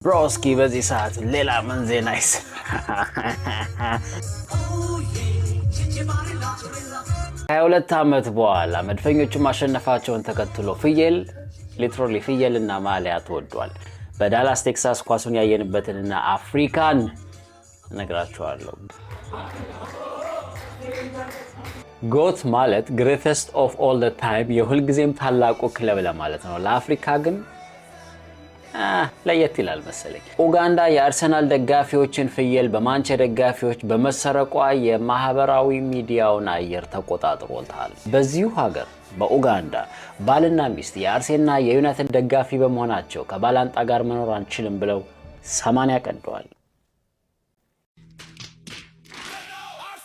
ብሮስኪ በዚህ ሰዓት ሌላ ምን ዜና ይስ 22 ዓመት በኋላ መድፈኞቹ ማሸነፋቸውን ተከትሎ ፍየል ሊትራሊ ፍየልና ማሊያ ተወዷል። በዳላስ ቴክሳስ ኳሱን ያየንበትንና አፍሪካን ነግራችኋለሁ። ጎት ማለት greatest of all the time የሁልጊዜም ታላቁ ክለብ ለማለት ነው። ለአፍሪካ ግን ለየት ይላል መሰለኝ። ኡጋንዳ የአርሰናል ደጋፊዎችን ፍየል በማንቸ ደጋፊዎች በመሰረቋ የማህበራዊ ሚዲያውን አየር ተቆጣጥሮታል። በዚሁ ሀገር በኡጋንዳ ባልና ሚስት የአርሴና የዩናይትድ ደጋፊ በመሆናቸው ከባላንጣ ጋር መኖር አንችልም ብለው 80 ቀደዋል።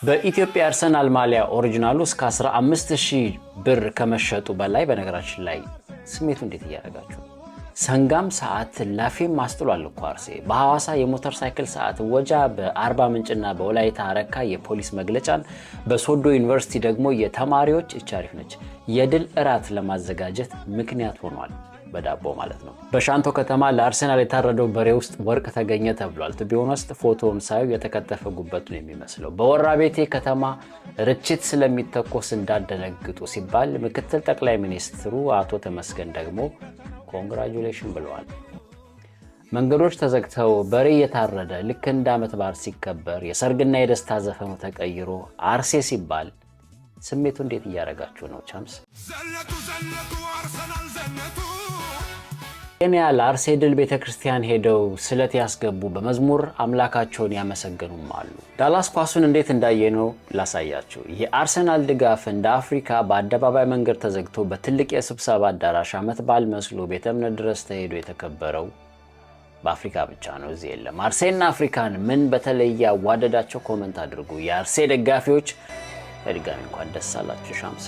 በኢትዮጵያ አርሰናል ማሊያ ኦሪጂናሉ እስከ 15000 ብር ከመሸጡ በላይ በነገራችን ላይ ስሜቱ እንዴት እያደረጋችሁ ሰንጋም ሰዓት ላፊም ማስጥሏል እኮ አርሴ። በሐዋሳ የሞተር ሳይክል ሰዓት ወጃ፣ በአርባ ምንጭና በወላይታ አረካ የፖሊስ መግለጫን፣ በሶዶ ዩኒቨርሲቲ ደግሞ የተማሪዎች እቻሪፍ ነች የድል እራት ለማዘጋጀት ምክንያት ሆኗል። በዳቦ ማለት ነው። በሻንቶ ከተማ ለአርሰናል የታረደው በሬ ውስጥ ወርቅ ተገኘ ተብሏል። ትቢዮን ውስጥ ፎቶውን ሳዩ የተከተፈ ጉበት ነው የሚመስለው። በወራቤቴ ከተማ ርችት ስለሚተኮስ እንዳደነግጡ ሲባል ምክትል ጠቅላይ ሚኒስትሩ አቶ ተመስገን ደግሞ ኮንግራቹሌሽን ብለዋል። መንገዶች ተዘግተው በሬ የታረደ ልክ እንደ ዓመት በዓል ሲከበር የሰርግና የደስታ ዘፈኑ ተቀይሮ አርሴ ሲባል ስሜቱ እንዴት እያደረጋችሁ ነው? ቻምስ ኬንያ ለአርሴ ድል ቤተክርስቲያን ሄደው ስለት ያስገቡ በመዝሙር አምላካቸውን ያመሰገኑም አሉ። ዳላስ ኳሱን እንዴት እንዳየነው ላሳያችሁ። የአርሰናል ድጋፍ እንደ አፍሪካ በአደባባይ መንገድ ተዘግቶ በትልቅ የስብሰባ አዳራሽ ዓመት በዓል መስሎ ቤተ እምነት ድረስ ተሄዶ የተከበረው በአፍሪካ ብቻ ነው። እዚህ የለም። አርሴና አፍሪካን ምን በተለየ ያዋደዳቸው? ኮመንት አድርጉ። የአርሴ ደጋፊዎች በድጋሚ እንኳን ደስ አላችሁ ሻምስ።